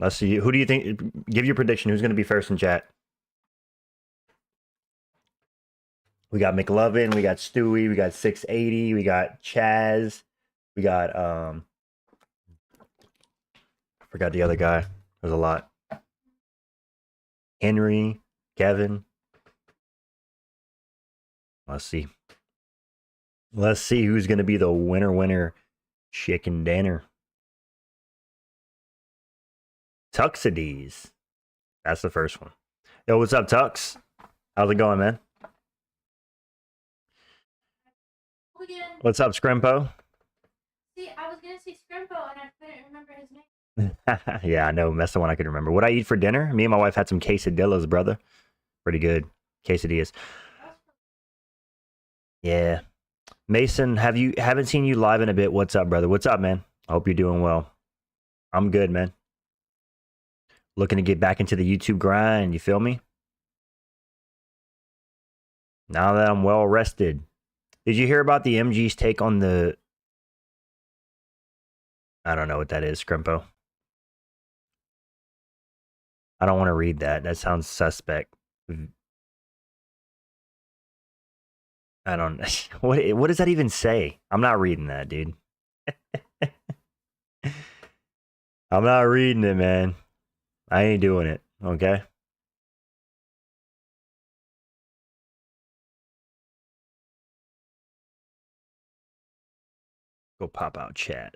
Let's see. Who do you think? Give your prediction. Who's going to be first in chat? We got McLovin. We got Stewie. We got 680. We got Chaz. We got I forgot the other guy. There's a lot. Henry, Kevin. Let's see. Let's see who's going to be the winner chicken dinner. Tuxides. That's the first one. Yo, what's up, Tux? How's it going, man? What's up, Scrimpo? See, I was going to say Scrimpo, and I couldn't remember his name. Yeah, I know. That's the one I could remember. What I eat for dinner? Me and my wife had some quesadillas, brother. Pretty good. Quesadillas. Yeah. Mason, haven't seen you live in a bit. What's up, brother? What's up, man? I hope you're doing well. I'm good, man. Looking to get back into the YouTube grind, you feel me? Now that I'm well rested. Did you hear about the MG's take on the... I don't know what that is, Scrimpo. I don't want to read that. That sounds suspect. I don't... What does that even say? I'm not reading that, dude. I'm not reading it, man. I ain't doing it, okay? Go pop out chat.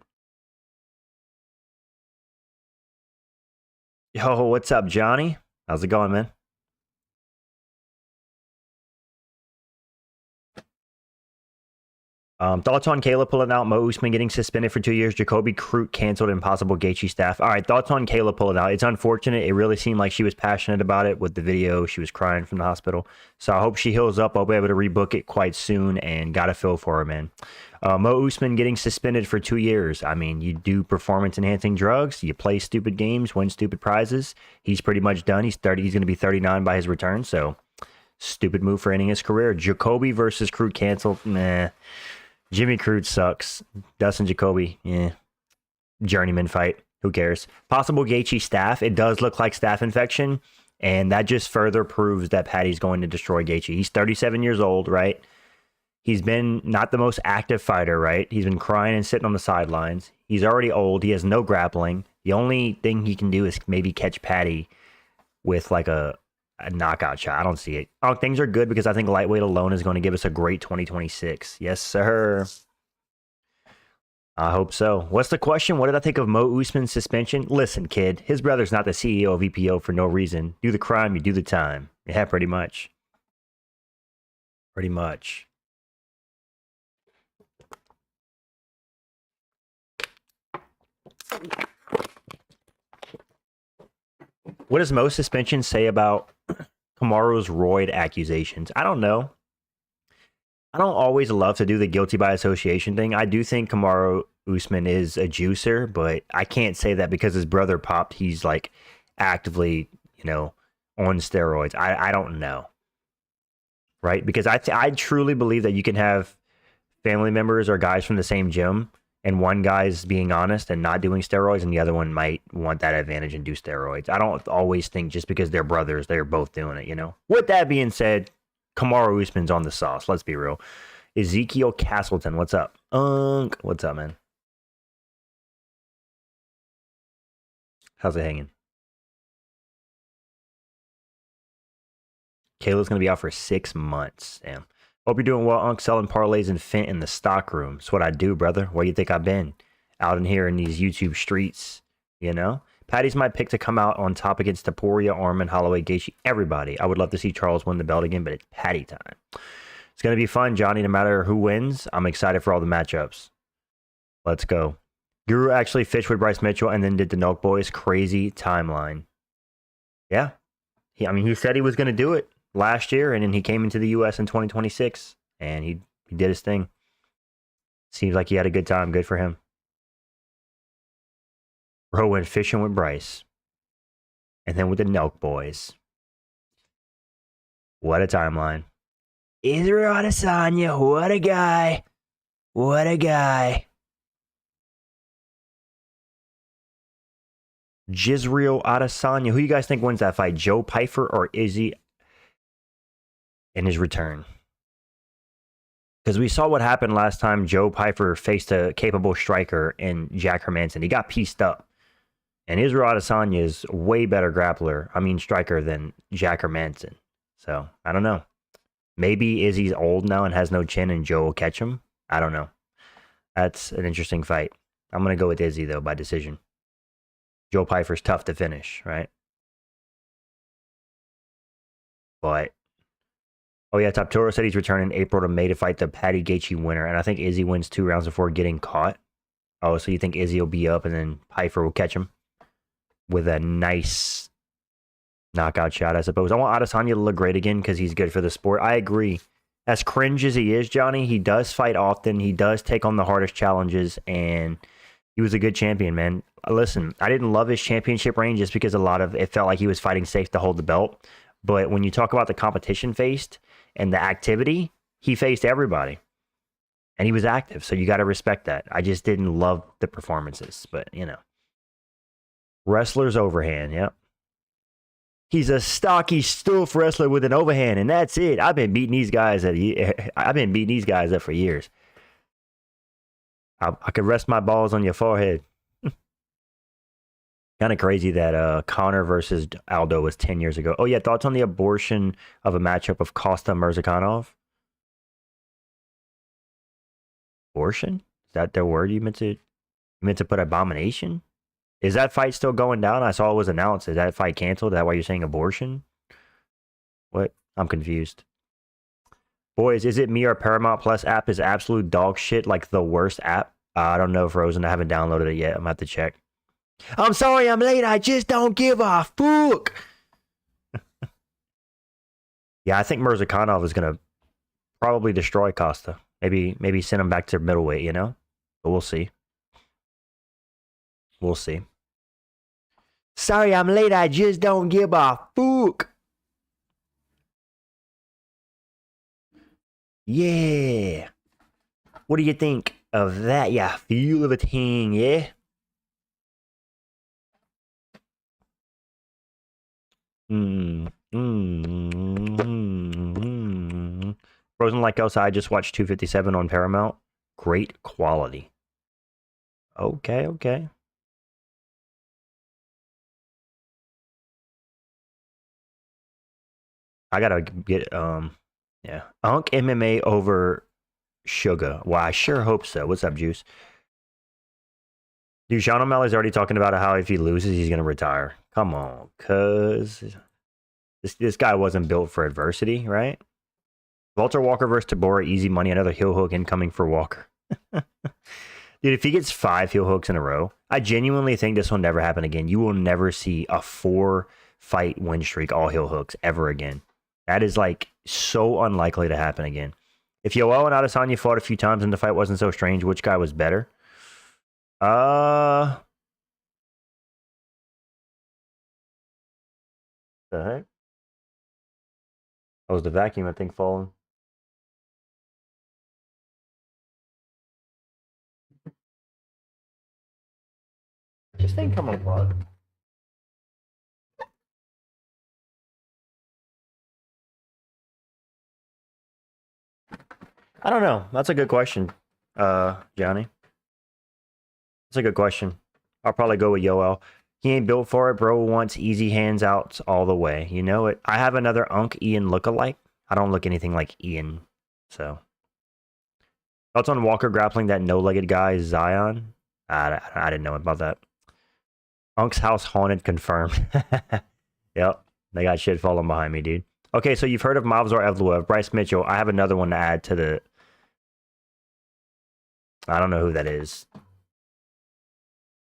Yo, what's up, Johnny? How's it going, man? Thoughts on Kayla pulling out, Mo Usman getting suspended for 2 years, Jacoby Crute canceled, and possible Gaethje staff. All right, thoughts on Kayla pulling out. It's unfortunate. It really seemed like she was passionate about it with the video. She was crying from the hospital. So I hope she heals up. I'll be able to rebook it quite soon, and got to feel for her, man. Mo Usman getting suspended for 2 years. I mean, you do performance-enhancing drugs, you play stupid games, win stupid prizes. He's pretty much done. He's 30. He's going to be 39 by his return, so stupid move for ending his career. Jacoby versus Crute canceled. Nah. Jimmy Crute sucks. Dustin Jacoby, yeah. Journeyman fight. Who cares? Possible Gaethje staff. It does look like staph infection, and that just further proves that Paddy's going to destroy Gaethje. He's 37 years old, right? He's been not the most active fighter, right? He's been crying and sitting on the sidelines. He's already old. He has no grappling. The only thing he can do is maybe catch Paddy with like a knockout shot. I don't see it. Oh, things are good because I think lightweight alone is going to give us a great 2026. Yes, sir. I hope so. What's the question? What did I think of Mo Usman's suspension? Listen, kid, his brother's not the CEO of EPO for no reason. Do the crime, you do the time. Yeah, pretty much. Pretty much. What does Mo's suspension say about Kamaru's roid accusations? I don't know. I don't always love to do the guilty by association thing. I do think Kamaru Usman is a juicer, but I can't say that because his brother popped, he's like actively, on steroids. I don't know. Right? Because I truly believe that you can have family members or guys from the same gym, and one guy's being honest and not doing steroids, and the other one might want that advantage and do steroids. I don't always think just because they're brothers, they're both doing it, With that being said, Kamaru Usman's on the sauce. Let's be real. Ezekiel Castleton, what's up? What's up, man? How's it hanging? Kayla's going to be out for 6 months. Damn. Hope you're doing well, Unc. Selling parlays and Fent in the stock room. That's what I do, brother. Where you think I've been? Out in here in these YouTube streets, Paddy's my pick to come out on top against Taporia, Arman, Holloway, Gaethje, everybody. I would love to see Charles win the belt again, but it's Paddy time. It's going to be fun, Johnny, no matter who wins. I'm excited for all the matchups. Let's go. Guru actually fished with Bryce Mitchell and then did the Nelk Boys. Crazy timeline. Yeah. He said he was going to do it last year, and then he came into the U.S. in 2026, and he did his thing. Seems like he had a good time. Good for him. Bro went fishing with Bryce. And then with the Nelk Boys. What a timeline. Israel Adesanya, what a guy. What a guy. Jisrael Adesanya. Who you guys think wins that fight? Joe Pyfer or Izzy in his return? Because we saw what happened last time Joe Pyfer faced a capable striker in Jack Hermanson. He got pieced up. And Israel Adesanya is way better striker than Jack Hermanson. So, I don't know. Maybe Izzy's old now and has no chin and Joe will catch him. I don't know. That's an interesting fight. I'm going to go with Izzy, though, by decision. Joe Pyfer's tough to finish, right? But, oh yeah, Top Toro said he's returning April to May to fight the Paddy Gaethje winner. And I think Izzy wins 2 rounds before getting caught. Oh, so you think Izzy will be up and then Pyfer will catch him with a nice knockout shot, I suppose. I want Adesanya to look great again because he's good for the sport. I agree. As cringe as he is, Johnny, he does fight often. He does take on the hardest challenges, and he was a good champion, man. Listen, I didn't love his championship reign just because it felt like he was fighting safe to hold the belt. But when you talk about the competition faced and the activity, he faced everybody. And he was active, so you got to respect that. I just didn't love the performances, but, you know. Wrestler's overhand, yep. He's a stocky stoof wrestler with an overhand, and that's it. I've been beating these guys up for years. I could rest my balls on your forehead. Kind of crazy that Connor versus Aldo was 10 years ago. Oh yeah, thoughts on the abortion of a matchup of Costa Mirzakhanov? Abortion? Is that the word you meant to put? Abomination? Is that fight still going down? I saw it was announced. Is that fight canceled? Is that why you're saying abortion? What? I'm confused. Boys, is it me or Paramount Plus app is absolute dog shit, like the worst app? I don't know, Frozen. I haven't downloaded it yet. I'm going to have to check. I'm sorry I'm late. I just don't give a fuck. Yeah, I think Mirzakhanov is going to probably destroy Costa. Maybe send him back to middleweight, you know? But we'll see. We'll see. Sorry I'm late. I just don't give a fuck. Yeah. What do you think of that? Yeah, feel of a thing, yeah? Frozen Like Elsa, I just watched 257 on Paramount. Great quality. Okay. I gotta get yeah. Unk MMA over Sugar. Well, I sure hope so. What's up, Juice? Dude, Sean O'Malley's already talking about how if he loses, he's gonna retire. Come on, cuz this guy wasn't built for adversity, right? Walter Walker versus Tabora, easy money. Another heel hook incoming for Walker. Dude, if he gets 5 heel hooks in a row, I genuinely think this will never happen again. You will never see a 4-fight win streak, all heel hooks, ever again. That is like so unlikely to happen again. If Yoel and Adesanya fought a few times and the fight wasn't so strange, which guy was better? The heck? Oh, was the vacuum, I think, falling? This thing come unplugged. I don't know. That's a good question, Johnny. That's a good question. I'll probably go with Yoel. He ain't built for it, bro. Wants easy hands outs all the way. You know it. I have another Unk Ian lookalike. I don't look anything like Ian, so. Thoughts on Walker grappling that no-legged guy, Zion? I didn't know about that. Unk's house haunted confirmed. Yep, they got shit falling behind me, dude. Okay, so you've heard of Mavzar Evloev, Bryce Mitchell. I have another one to add to the. I don't know who that is.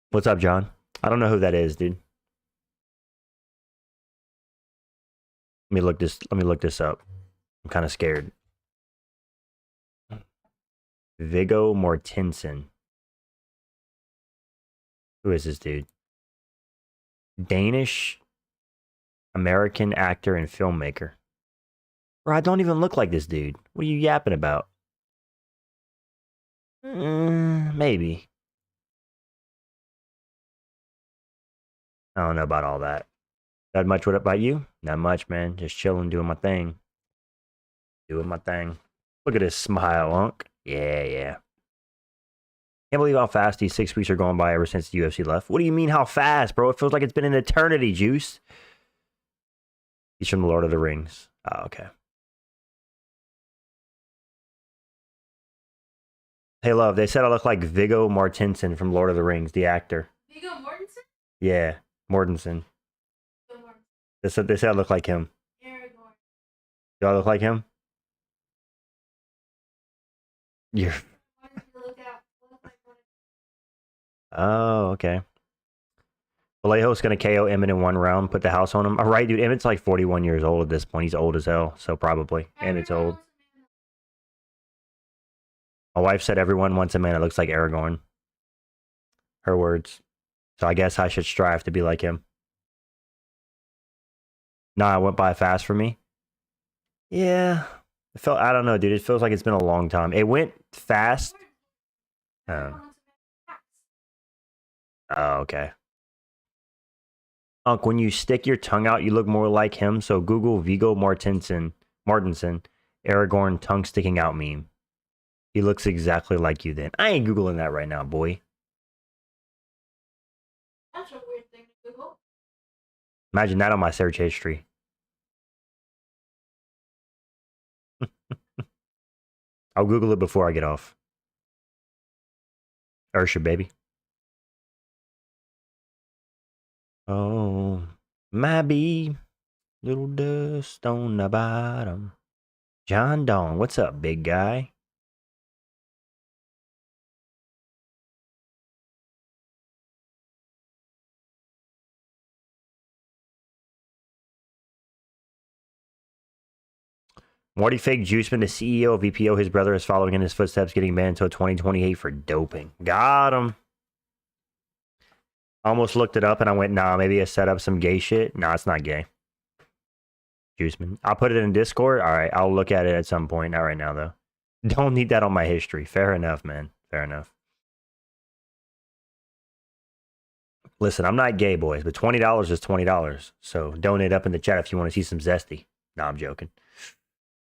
What's up, John? I don't know who that is, dude. Let me look this up. I'm kind of scared. Viggo Mortensen. Who is this dude? Danish American actor and filmmaker. Bro, I don't even look like this dude. What are you yapping about? Maybe. I don't know about all that. Not much. What about you? Not much, man. Just chilling, doing my thing. Doing my thing. Look at this smile, Unc. Yeah, yeah. Can't believe how fast these 6 weeks are going by ever since the UFC left. What do you mean how fast, bro? It feels like it's been an eternity, Juice. He's from the Lord of the Rings. Oh, okay. Hey, love, they said I look like Viggo Mortensen from Lord of the Rings, the actor. Viggo Mortensen? Yeah, Mortensen. They said I look like him. Aragorn. Do I look like him? You're... Oh, okay. Vallejo's going to KO Emmett in 1 round, put the house on him. All right, dude. Emmett's like 41 years old at this point. He's old as hell, so probably. Emmett's old. My wife said everyone wants a man that looks like Aragorn. Her words. So I guess I should strive to be like him. Nah, it went by fast for me. Yeah. I don't know, dude. It feels like it's been a long time. It went fast. Oh, okay. Unc, when you stick your tongue out, you look more like him. So Google Viggo Mortensen, Aragorn tongue sticking out meme. He looks exactly like you then. I ain't Googling that right now, boy. That's a weird thing to Google. Imagine that on my search history. I'll Google it before I get off. Ursha, baby. Oh, maybe little dust on the bottom. John Dong, what's up, big guy? Marty Fake Juiceman, the CEO of VPO, his brother is following in his footsteps, getting banned until 2028 for doping. Got him. Almost looked it up and I went, nah, maybe I set up some gay shit. Nah, it's not gay. Juiceman. I'll put it in Discord. All right, I'll look at it at some point. Not right now, though. Don't need that on my history. Fair enough, man. Fair enough. Listen, I'm not gay, boys, but $20 is $20. So donate up in the chat if you want to see some zesty. Nah, I'm joking.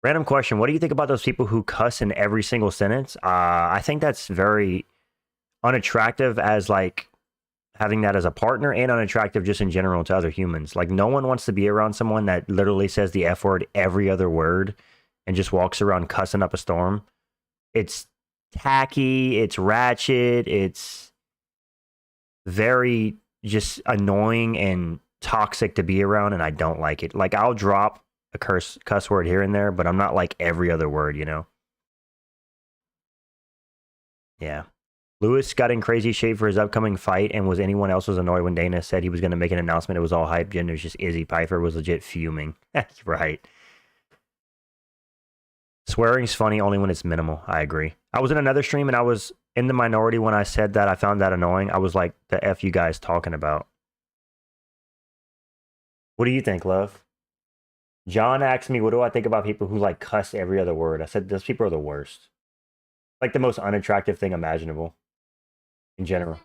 Random question. What do you think about those people who cuss in every single sentence? I think that's very unattractive as like having that as a partner and unattractive just in general to other humans. Like no one wants to be around someone that literally says the F word every other word and just walks around cussing up a storm. It's tacky. It's ratchet. It's very just annoying and toxic to be around. And I don't like it. Like I'll drop a cuss word here and there, but I'm not like every other word, you know? Yeah. Lewis got in crazy shape for his upcoming fight, and was anyone else was annoyed when Dana said he was going to make an announcement? It was all hype. And it was just Izzy Piper was legit fuming. Right. Swearing's funny only when it's minimal. I agree. I was in another stream and I was in the minority when I said that I found that annoying. I was like, the F you guys talking about? What do you think, love? John asked me, what do I think about people who like cuss every other word? I said, those people are the worst. Like the most unattractive thing imaginable in general.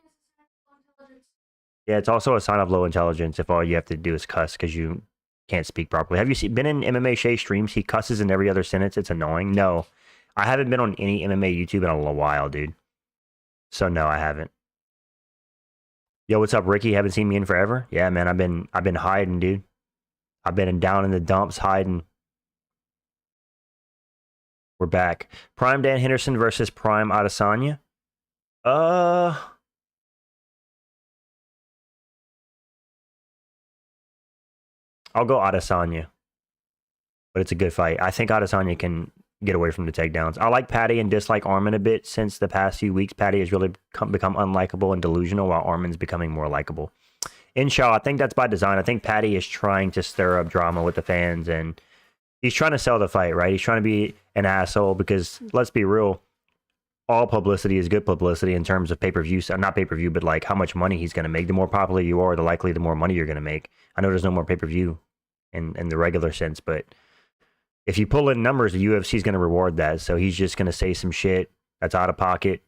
Yeah, it's also a sign of low intelligence if all you have to do is cuss because you can't speak properly. Have you been in MMA Shay streams? He cusses in every other sentence. It's annoying. No, I haven't been on any MMA YouTube in a while, dude. So no, I haven't. Yo, what's up, Ricky? Haven't seen me in forever? Yeah, man, I've been hiding, dude. I've been down in the dumps hiding. We're back. Prime Dan Henderson versus Prime Adesanya. I'll go Adesanya. But it's a good fight. I think Adesanya can get away from the takedowns. I like Paddy and dislike Armin a bit since the past few weeks. Paddy has really become unlikable and delusional while Armin's becoming more likable. Inshallah, I think that's by design. I think Paddy is trying to stir up drama with the fans and he's trying to sell the fight, right? He's trying to be an asshole because, let's be real, all publicity is good publicity in terms of pay-per-view. Not pay-per-view, but like how much money he's going to make. The more popular you are, the likely the more money you're going to make. I know there's no more pay-per-view in the regular sense, but if you pull in numbers, the UFC is going to reward that. So he's just going to say some shit that's out of pocket.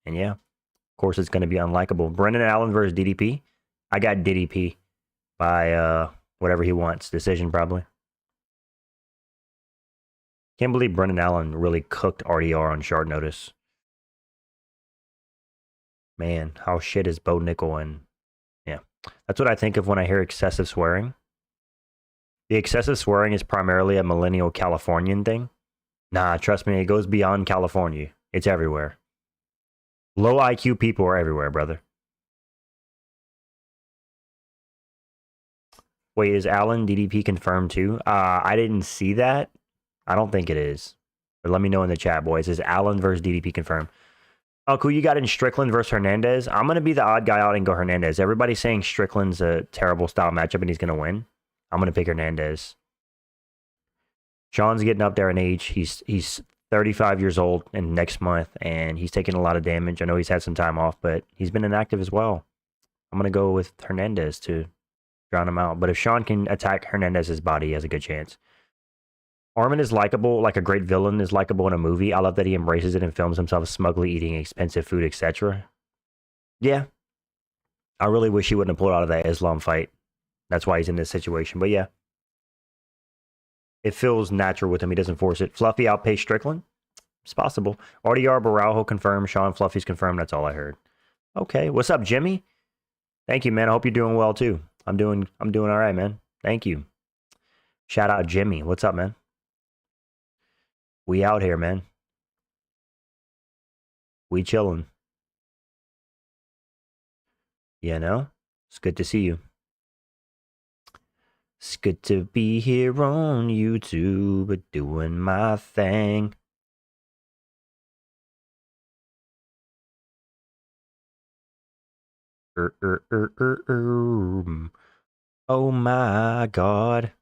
And yeah, of course, it's going to be unlikable. Brendan Allen versus DDP. I got DDP. by whatever he wants. Decision, probably. Can't believe Brendan Allen really cooked RDR on short notice. Man, how shit is Bo Nickel? And yeah, that's what I think of when I hear excessive swearing. The excessive swearing is primarily a millennial Californian thing. Nah, trust me, it goes beyond California. It's everywhere. Low IQ people are everywhere, brother. Wait, is Allen DDP confirmed too? I didn't see that. I don't think it is. But let me know in the chat, boys. Is Allen versus DDP confirmed? Oh, cool. You got in Strickland versus Hernandez. I'm going to be the odd guy out and go Hernandez. Everybody's saying Strickland's a terrible style matchup and he's going to win. I'm going to pick Hernandez. Sean's getting up there in age. He's 35 years old and next month, and he's taking a lot of damage. I know he's had some time off, but he's been inactive as well. I'm going to go with Hernandez to drown him out. But if Sean can attack Hernandez's body, he has a good chance. Armin is likable, like a great villain is likable in a movie. I love that he embraces it and films himself smugly eating expensive food, etc. Yeah. I really wish he wouldn't have pulled out of that Islam fight. That's why he's in this situation. But yeah. It feels natural with him. He doesn't force it. Fluffy outpaced Strickland? It's possible. RDR Baraujo confirmed. Sean Fluffy's confirmed. That's all I heard. Okay. What's up, Jimmy? Thank you, man. I hope you're doing well too. I'm doing all right, man. Thank you. Shout out Jimmy. What's up, man? We out here, man. We chilling. You know? It's good to see you. It's good to be here on YouTube doing my thing. Oh my God.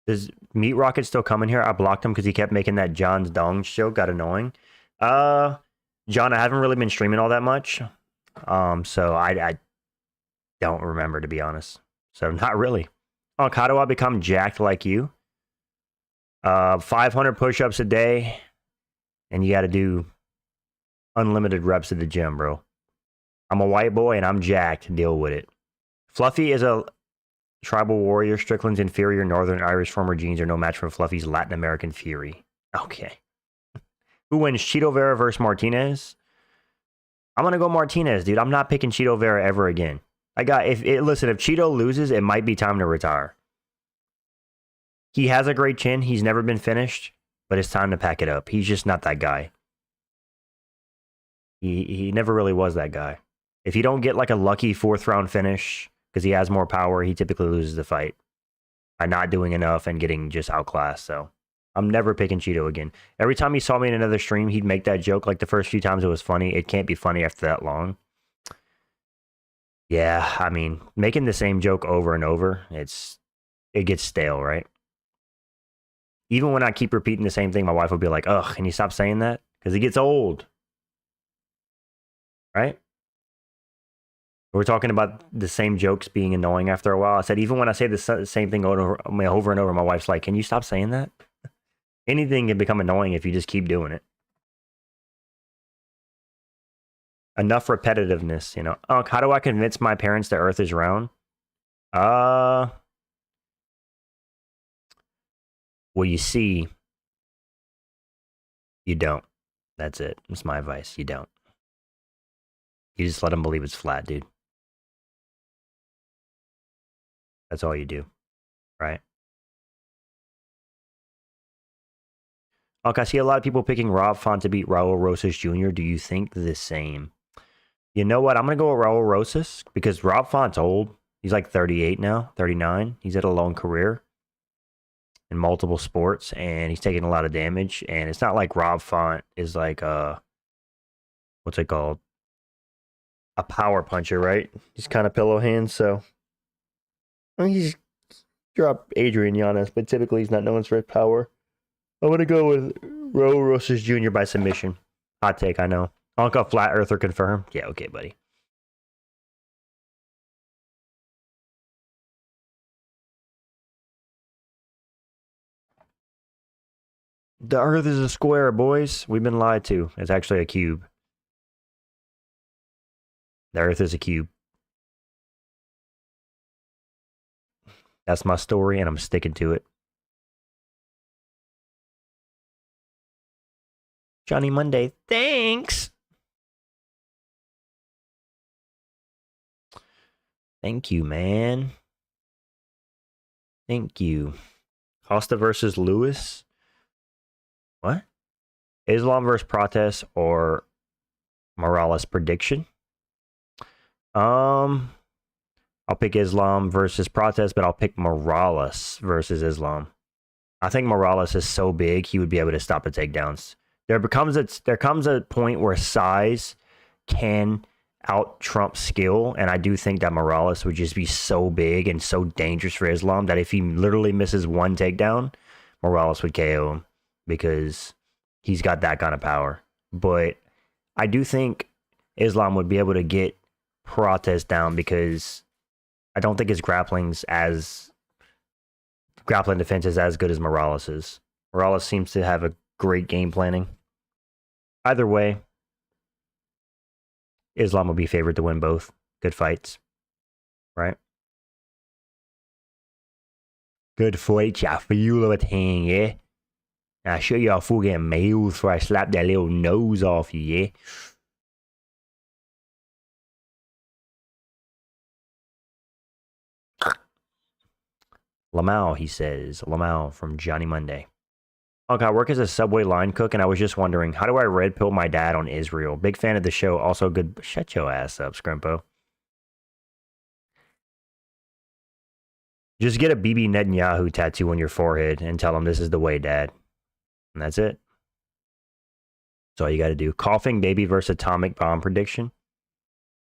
Does Meat Rocket still come in here? I blocked him because he kept making that John's Dong joke. Got annoying. John, I haven't really been streaming all that much. So I don't remember, to be honest. So not really. Oh, how do I become jacked like you? 500 push-ups a day, and you got to do unlimited reps at the gym, bro. I'm a white boy, and I'm jacked. Deal with it. Fluffy is a tribal warrior. Strickland's inferior Northern Irish former genes are no match for Fluffy's Latin American fury. Okay. Who wins, Cheeto Vera versus Martinez? I'm going to go Martinez, dude. I'm not picking Cheeto Vera ever again. Listen, if Cheeto loses, it might be time to retire. He has a great chin. He's never been finished, but it's time to pack it up. He's just not that guy. He never really was that guy. If you don't get like a lucky 4th round finish because he has more power, he typically loses the fight by not doing enough and getting just outclassed. So I'm never picking Cheeto again. Every time he saw me in another stream, he'd make that joke. Like the first few times it was funny. It can't be funny after that long. Yeah, I mean, making the same joke over and over, it gets stale, right? Even when I keep repeating the same thing, my wife will be like, ugh, can you stop saying that? Because it gets old. Right? We're talking about the same jokes being annoying after a while. I said, even when I say the same thing over and over, my wife's like, can you stop saying that? Anything can become annoying if you just keep doing it. Enough repetitiveness, you know. Oh, how do I convince my parents the earth is round? Well, you see, you don't. That's it. That's my advice. You don't. You just let them believe it's flat, dude. That's all you do, right? Okay, I see a lot of people picking Rob Font to beat Raul Rosas Jr. Do you think the same? You know what? I'm going to go with Raul Rosas because Rob Font's old. He's like 38 now, 39. He's had a long career in multiple sports, and he's taking a lot of damage. And it's not like Rob Font is like what's it called? A power puncher, right? He's kind of pillow hands, so I mean, he's dropped Adrian Yanez, but typically he's not known for his power. I'm going to go with Raul Rosas Jr. by submission. Hot take, I know. Uncle Flat Earther confirmed. Yeah, okay, buddy. The Earth is a square, boys. We've been lied to. It's actually a cube. The Earth is a cube. That's my story, and I'm sticking to it. Johnny Monday, thanks. Thank you, man. Thank you. Costa versus Lewis. What? Islam versus Protest or Morales prediction? I'll pick Islam versus Protest, but I'll pick Morales versus Islam. I think Morales is so big he would be able to stop the takedowns. There comes a point where size can out trump skill, and I do think that Morales would just be so big and so dangerous for Islam that if he literally misses one takedown, Morales would KO him because he's got that kind of power. But I do think Islam would be able to get Protest down because I don't think his grappling defense is as good as Morales's. Morales seems to have a great game planning. Either way, Islam will be favored to win both. Good fights, right? Good fights, I feel a thing, yeah? I'll show you how full getting mouth before I slap that little nose off you, yeah? Lamau, he says. Lamau from Johnny Monday. Okay, I work as a Subway line cook, and I was just wondering, how do I red pill my dad on Israel? Big fan of the show. Also good. Shut your ass up, Scrimpo. Just get a Bibi Netanyahu tattoo on your forehead and tell him this is the way, Dad. And that's it. That's all you got to do. Coughing Baby versus Atomic Bomb prediction.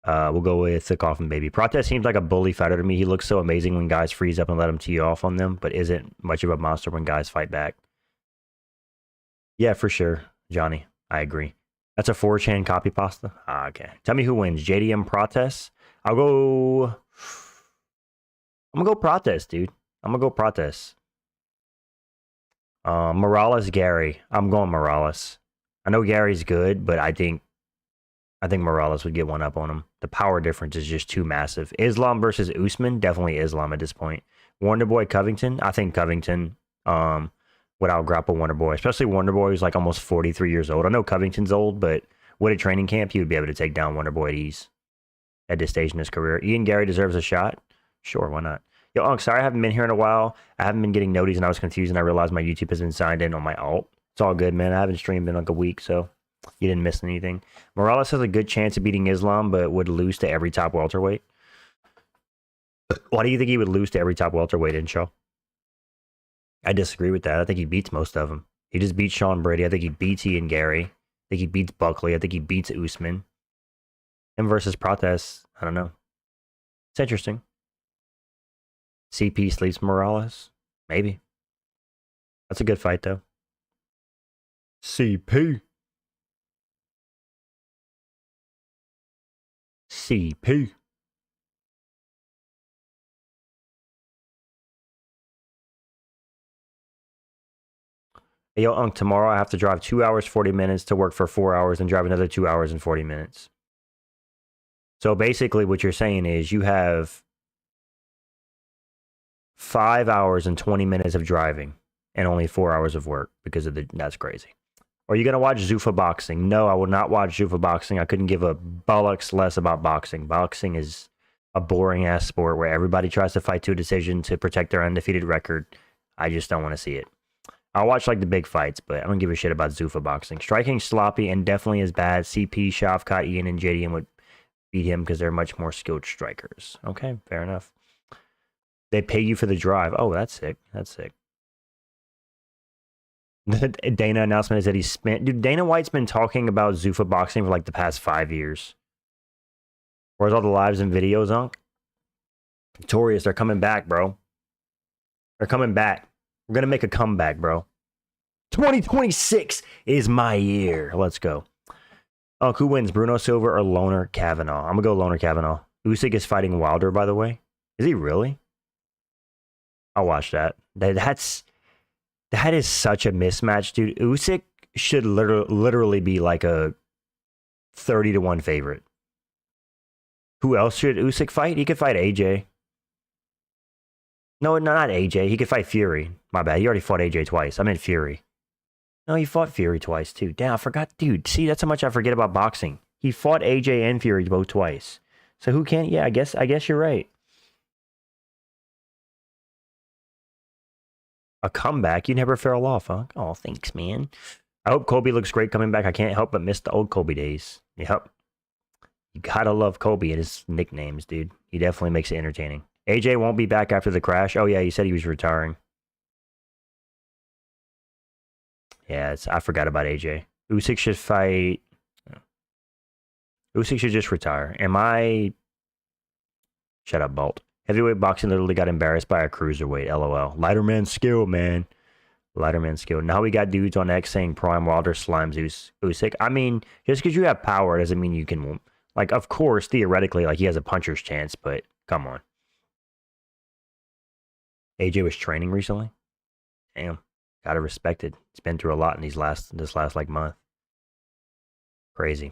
We'll go with the Coughing Baby. Protest seems like a bully fighter to me. He looks so amazing when guys freeze up and let him tee off on them, but isn't much of a monster when guys fight back. Yeah, for sure, Johnny. I agree. That's a 4chan copy pasta. Okay. Tell me who wins. JDM Protest? I'm gonna go Protest, dude. I'm gonna go Protest. Morales, Gary. I'm going Morales. I know Gary's good, but I think Morales would get one up on him. The power difference is just too massive. Islam versus Usman, definitely Islam at this point. Wonder Boy Covington, I think Covington would out-grapple Wonder Boy, especially Wonder Boy who's like almost 43 years old. I know Covington's old, but with a training camp, he would be able to take down Wonder Boy at ease at this stage in his career. Ian Gary deserves a shot. Sure, why not? Yo, Unc, sorry I haven't been here in a while. I haven't been getting noties, and I was confused, and I realized my YouTube has been signed in on my alt. It's all good, man. I haven't streamed in like a week, so you didn't miss anything. Morales has a good chance of beating Islam, but would lose to every top welterweight. Why do you think he would lose to every top welterweight, Inshaw? I disagree with that. I think he beats most of them. He just beats Sean Brady. I think he beats Ian Gary. I think he beats Buckley. I think he beats Usman. Him versus Protest, I don't know. It's interesting. CP sleeps Morales? Maybe. That's a good fight, though. CP. CP. Hey, yo, Unc, tomorrow I have to drive 2 hours, 40 minutes to work for 4 hours and drive another 2 hours and 40 minutes. So basically what you're saying is you have 5 hours and 20 minutes of driving and only 4 hours of work because of that's crazy. Are you going to watch Zuffa boxing? No, I will not watch Zuffa boxing. I couldn't give a bollocks less about boxing. Boxing is a boring ass sport where everybody tries to fight to a decision to protect their undefeated record. I just don't want to see it. I'll watch like the big fights, but I don't give a shit about Zuffa boxing. Striking sloppy and definitely as bad. CP, Shavkat, Ian, and JDM would beat him because they're much more skilled strikers. Okay, fair enough. They pay you for the drive. Oh, that's sick. That's sick. The Dana announcement is that he's spent... Dude, Dana White's been talking about Zuffa boxing for like the past 5 years. Where's all the lives and videos, Unc? Victorious, they're coming back, bro. They're coming back. We're going to make a comeback, bro. 2026 is my year. Let's go. Who wins, Bruno Silva or Loner Kavanaugh? I'm going to go Loner Kavanaugh. Usyk is fighting Wilder, by the way. Is he really? I'll watch that. That's... That is such a mismatch, dude. Usyk should literally be like a 30-1 favorite. Who else should Usyk fight? He could fight AJ. No, not AJ. He could fight Fury. My bad. He already fought AJ twice. I meant Fury. No, he fought Fury twice too. Damn, I forgot. Dude, see, that's how much I forget about boxing. He fought AJ and Fury both twice. So who can't? Yeah, I guess you're right. A comeback? You never fell off, huh? Oh, thanks, man. I hope Kobe looks great coming back. I can't help but miss the old Kobe days. Yep. You gotta love Kobe and his nicknames, dude. He definitely makes it entertaining. AJ won't be back after the crash. Oh, yeah, he said he was retiring. Yeah, I forgot about AJ. Usyk should fight. Usyk should just retire. Shut up, Bolt. Heavyweight boxing literally got embarrassed by a cruiserweight. LOL. Lighter man skill, man. Lighter man skill. Now we got dudes on X saying Prime Wilder slimes Usyk. I mean, just because you have power doesn't mean you can. Like, of course, theoretically, like he has a puncher's chance, but come on. AJ was training recently. Damn, gotta respect it. He's been through a lot in this last like month. Crazy.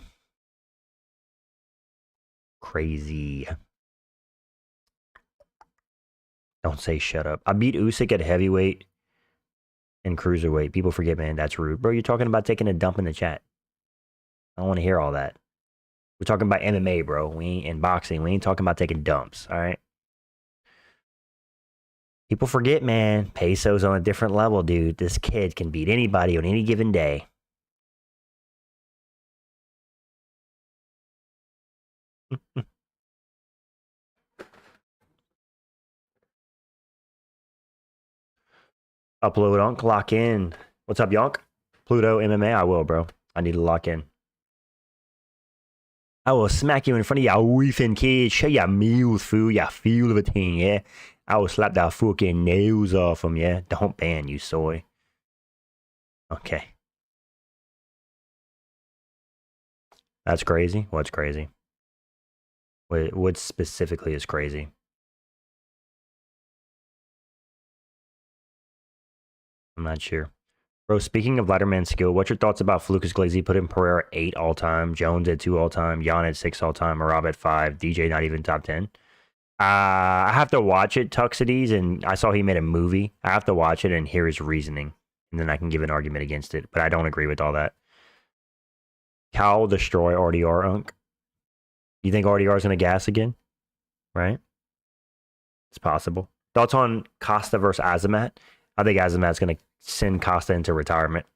Don't say shut up. I beat Usyk at heavyweight and cruiserweight. People forget, man. That's rude, bro. You're talking about taking a dump in the chat. I don't want to hear all that. We're talking about MMA, bro. We ain't in boxing. We ain't talking about taking dumps. All right. People forget, man. Peso's on a different level, dude. This kid can beat anybody on any given day. Upload Unk, lock in. What's up, Yonk? Pluto MMA, I will, bro. I need to lock in. I will smack you in front of your wife and kids. Show your meals, fool. You feel everything, yeah? I will slap that fucking nails off them, yeah? Don't ban you, soy. Okay. That's crazy? What's crazy? What specifically is crazy? I'm not sure. Bro, speaking of Letterman skill, what's your thoughts about Lucas Glazy putting Pereira 8 all time, Jones at 2 all time, Jan at 6 all time, Marab at 5, DJ not even top 10? I have to watch it, Tuxides, and I saw he made a movie. I have to watch it and hear his reasoning, and then I can give an argument against it. But I don't agree with all that. Cal will destroy RDR, Unk. You think RDR is going to gas again? Right? It's possible. Thoughts on Costa versus Azamat? I think Azamat's going to send Costa into retirement.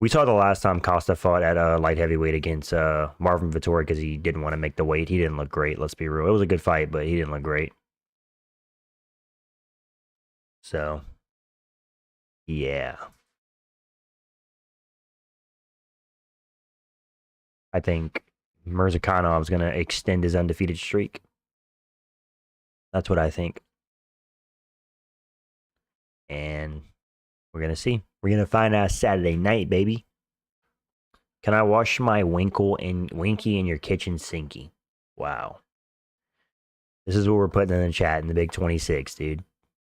We saw the last time Costa fought at light heavyweight against Marvin Vettori because he didn't want to make the weight. He didn't look great, let's be real. It was a good fight, but he didn't look great. So, yeah. I think Mirzakhanov's going to extend his undefeated streak. That's what I think. And we're going to see. We're going to find out Saturday night, baby. Can I wash my Winky in your kitchen sinky? Wow. This is what we're putting in the chat in the Big 26, dude.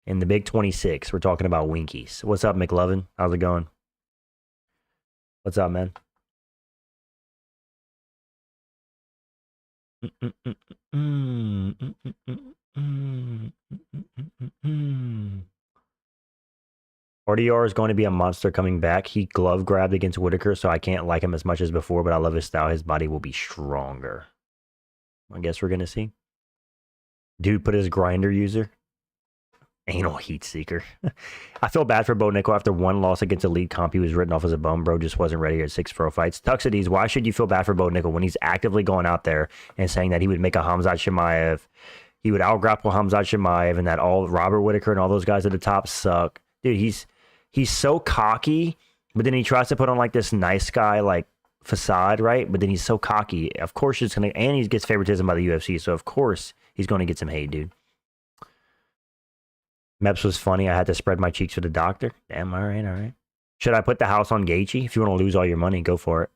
In the Big 26, we're talking about Winkies. What's up, McLovin? How's it going? What's up, man? RDR is going to be a monster coming back. He glove grabbed against Whitaker, so I can't like him as much as before, but I love his style. His body will be stronger. I guess we're going to see. Dude put his grinder user. Anal heat seeker. I feel bad for Bo Nickel after one loss against Elite Comp. He was written off as a bum, bro. Just wasn't ready at 6 pro fights. Tuxides, why should you feel bad for Bo Nickel when he's actively going out there and saying that he would make a Hamzat Shemaev, he would out-grapple Hamzat Shemaev, and that all Robert Whitaker and all those guys at the top suck. Dude, he's so cocky, but then he tries to put on like this nice guy like facade, right? But then he's so cocky. Of course it's gonna, and he gets favoritism by the UFC, so of course he's gonna get some hate, dude. Meps was funny. I had to spread my cheeks for the doctor. Damn, all right. Should I put the house on Gaethje? If you want to lose all your money, go for it.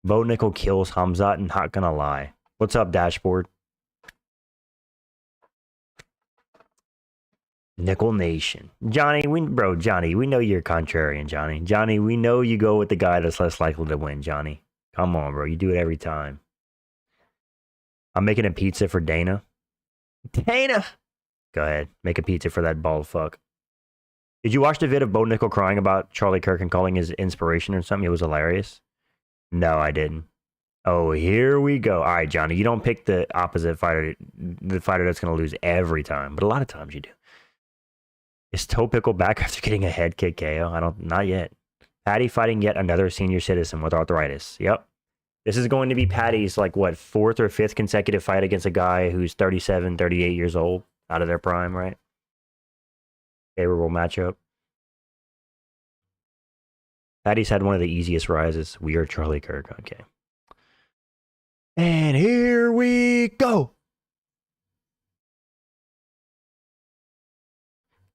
Bo Nickel kills Hamzat, not gonna lie. What's up, Dashboard? Nickel Nation. Johnny, we know you're contrarian, Johnny. Johnny, we know you go with the guy that's less likely to win, Johnny. Come on, bro. You do it every time. I'm making a pizza for Dana. Dana! Go ahead. Make a pizza for that bald fuck. Did you watch the vid of Bo Nickel crying about Charlie Kirk and calling his inspiration or something? It was hilarious. No, I didn't. Oh, here we go. All right, Johnny. You don't pick the opposite fighter, the fighter that's going to lose every time, but a lot of times you do. Is Toe Pickle back after getting a head kick KO? Not yet. Paddy fighting yet another senior citizen with arthritis. Yep. This is going to be Paddy's, like, what, 4th or 5th consecutive fight against a guy who's 37, 38 years old, out of their prime, right? Favorable matchup. Paddy's had one of the easiest rises. We are Charlie Kirk. Okay. And here we go.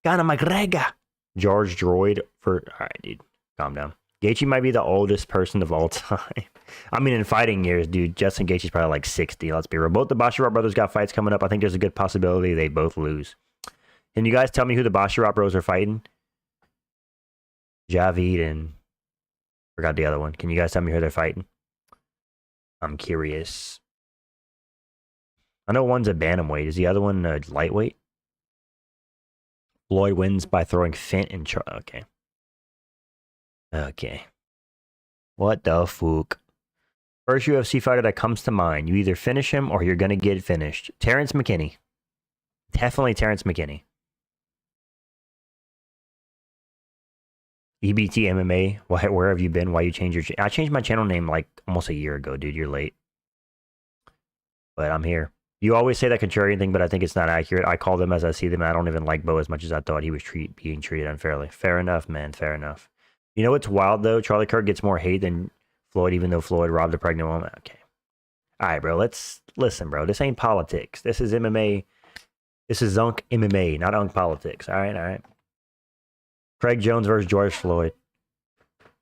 Conor McGregor. George Droid for... All right, dude. Calm down. Gaethje might be the oldest person of all time. I mean, in fighting years, dude, Justin Gaethje's probably like 60. Let's be real. Both the Basharat brothers got fights coming up. I think there's a good possibility they both lose. Can you guys tell me who the Basharat bros are fighting? Javid and... Forgot the other one. Can you guys tell me who they're fighting? I'm curious. I know one's a bantamweight. Is the other one a lightweight? Floyd wins by throwing Fint and okay. Okay. What the fuck? First UFC fighter that comes to mind. You either finish him or you're going to get finished. Terrence McKinney. Definitely Terrence McKinney. EBT MMA. Where have you been? Why you changed your... I changed my channel name like almost a year ago, dude. You're late. But I'm here. You always say that contrarian thing, but I think it's not accurate. I call them as I see them. I don't even like Bo as much as I thought he was being treated unfairly. Fair enough, man. Fair enough. You know what's wild, though? Charlie Kirk gets more hate than Floyd, even though Floyd robbed a pregnant woman. Okay. All right, bro. Let's... Listen, bro. This ain't politics. This is MMA. This is Zunk MMA, not Unk politics. All right, all right. Craig Jones versus George Floyd.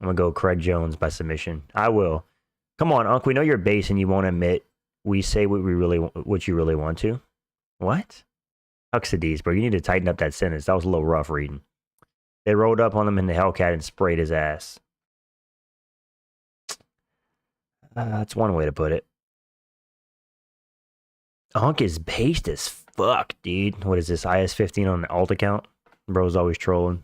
I'm going to go Craig Jones by submission. I will. Come on, Unc. We know you're base and you won't admit we say what you really want to. What? Huxadies, bro. You need to tighten up that sentence. That was a little rough reading. They rolled up on him in the Hellcat and sprayed his ass. That's one way to put it. Unc is based as fuck, dude. What is this? IS-15 on the alt account? Bro's always trolling.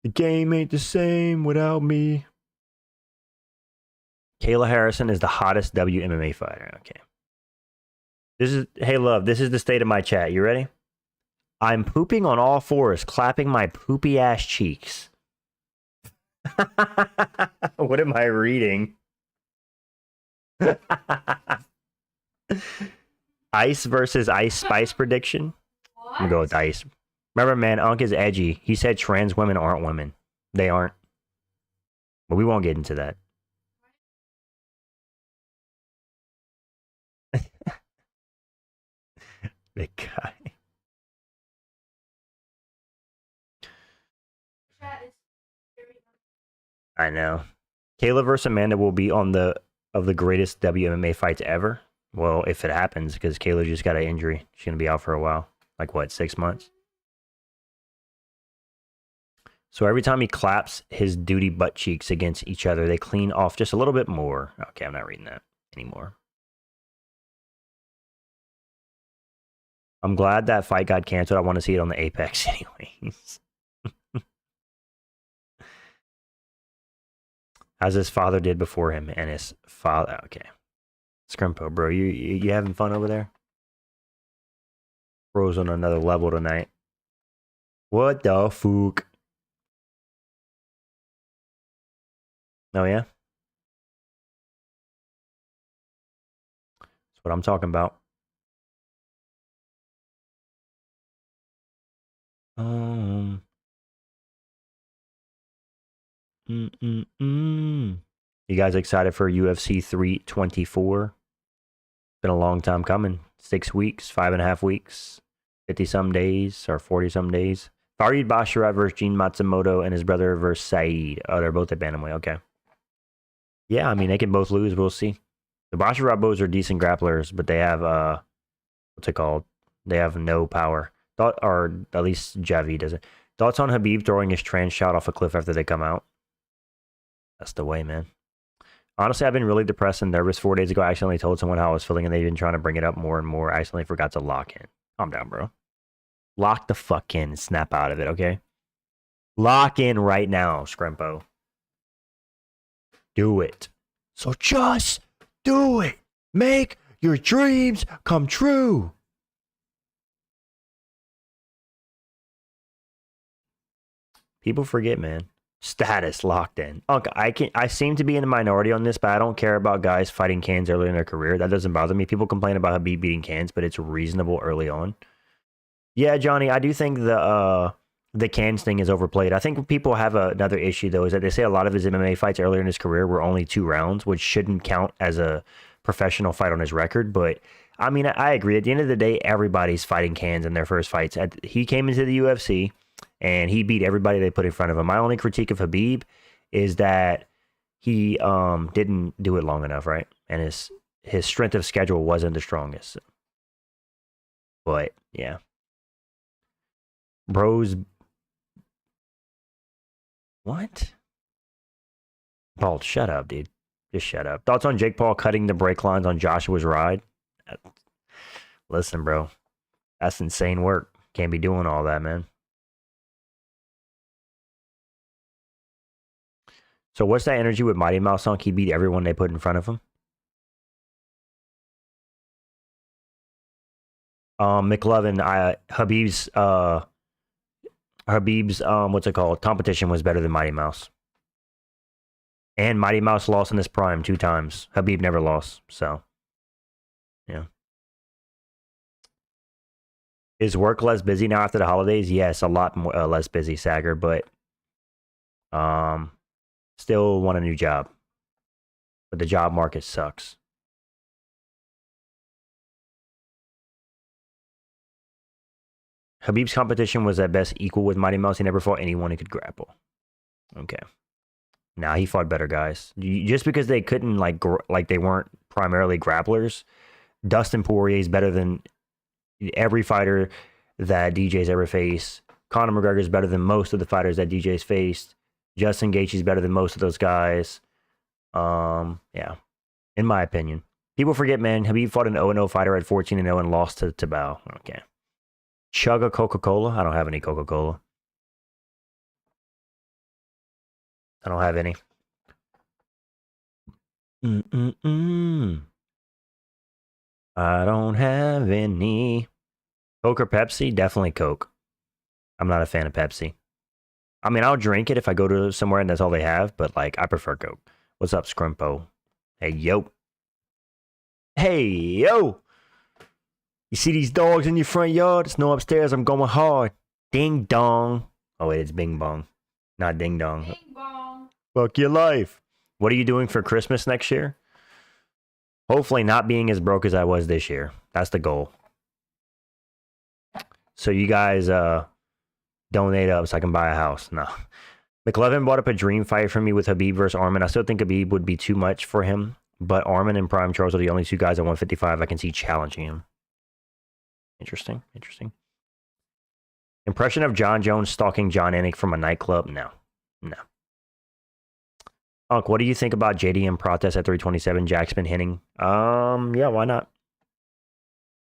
The game ain't the same without me. Kayla Harrison is the hottest WMMA fighter. Okay. Hey, love, this is the state of my chat. You ready? I'm pooping on all fours, clapping my poopy ass cheeks. What am I reading? Ice versus Ice Spice prediction? What? I'm gonna go with Ice. Remember, man, Unk is edgy. He said trans women aren't women. They aren't. But we won't get into that. Big guy. I know. Kayla versus Amanda will be on the greatest WMMA fights ever. Well, if it happens, because Kayla just got an injury. She's going to be out for a while. Like, what, 6 months? So every time he claps his duty butt cheeks against each other, they clean off just a little bit more. Okay, I'm not reading that anymore. I'm glad that fight got canceled. I want to see it on the Apex anyways. As his father did before him, and his father... Okay. Scrimpo, bro, you having fun over there? Bro's on another level tonight. What the fuck? Oh, yeah? That's what I'm talking about. You guys excited for UFC 324? Been a long time coming. 6 weeks, 5.5 weeks, 50-some days, or 40-some days. Farid Basharat versus Gene Matsumoto and his brother versus Saeed. Oh, they're both at bantamweight. Okay. Yeah, I mean, they can both lose. We'll see. The Basha Rabos are decent grapplers, but they have what's it called? They have no power. Or at least Javi doesn't. Thoughts on Habib throwing his trans shot off a cliff after they come out? That's the way, man. Honestly, I've been really depressed and nervous. 4 days ago, I accidentally told someone how I was feeling, and they've been trying to bring it up more and more. I accidentally forgot to lock in. Calm down, bro. Lock the fuck in and snap out of it, okay? Lock in right now, Scrimpo. Do it. So just do it. Make your dreams come true. People forget, man. Status locked in. Unc, I seem to be in the minority on this, but I don't care about guys fighting cans early in their career. That doesn't bother me. People complain about Habib beating cans, but it's reasonable early on. Yeah, Johnny, I do think the cans thing is overplayed. I think people have another issue though, is that they say a lot of his MMA fights earlier in his career were only 2 rounds, which shouldn't count as a professional fight on his record. But I mean, I agree. At the end of the day, everybody's fighting cans in their first fights. He came into the UFC and he beat everybody they put in front of him. My only critique of Habib is that he didn't do it long enough, right? And his strength of schedule wasn't the strongest. But yeah. Bros. What? Bald, shut up, dude. Just shut up. Thoughts on Jake Paul cutting the brake lines on Joshua's ride? Listen, bro. That's insane work. Can't be doing all that, man. So what's that energy with Mighty Mouse Sunk? He beat everyone they put in front of him. McLovin, Habib's what's it called? Competition was better than Mighty Mouse. And Mighty Mouse lost in his prime 2 times. Habib never lost. So, yeah. Is work less busy now after the holidays? Yes, a lot more less busy, Sager, but still want a new job. But the job market sucks. Habib's competition was at best equal with Mighty Mouse. He never fought anyone who could grapple. Okay. Nah, he fought better guys. Just because they couldn't, like they weren't primarily grapplers, Dustin Poirier is better than every fighter that DJ's ever faced. Conor McGregor is better than most of the fighters that DJ's faced. Justin Gaethje is better than most of those guys. Yeah, in my opinion. People forget, man, Habib fought an 0-0 fighter at 14-0 and lost to Bao. Okay. Chug a Coca-Cola? I don't have any Coca-Cola. I don't have any. I don't have any. Coke or Pepsi? Definitely Coke. I'm not a fan of Pepsi. I mean, I'll drink it if I go to somewhere and that's all they have, but like, I prefer Coke. What's up, Scrimpo? Hey, yo. Hey, yo. You see these dogs in your front yard? It's no upstairs. I'm going hard. Ding dong. Oh, wait, it's Bing Bong. Not Ding Dong. Bing bong. Fuck your life. What are you doing for Christmas next year? Hopefully not being as broke as I was this year. That's the goal. So you guys donate up so I can buy a house. No. McLevin brought up a dream fight for me with Habib versus Arman. I still think Habib would be too much for him, but Arman and Prime Charles are the only 2 guys at 155 I can see challenging him. Interesting. Impression of John Jones stalking John Anik from a nightclub? No. Unc, what do you think about JDM protest at 327? Jack's been hinting. Yeah, why not?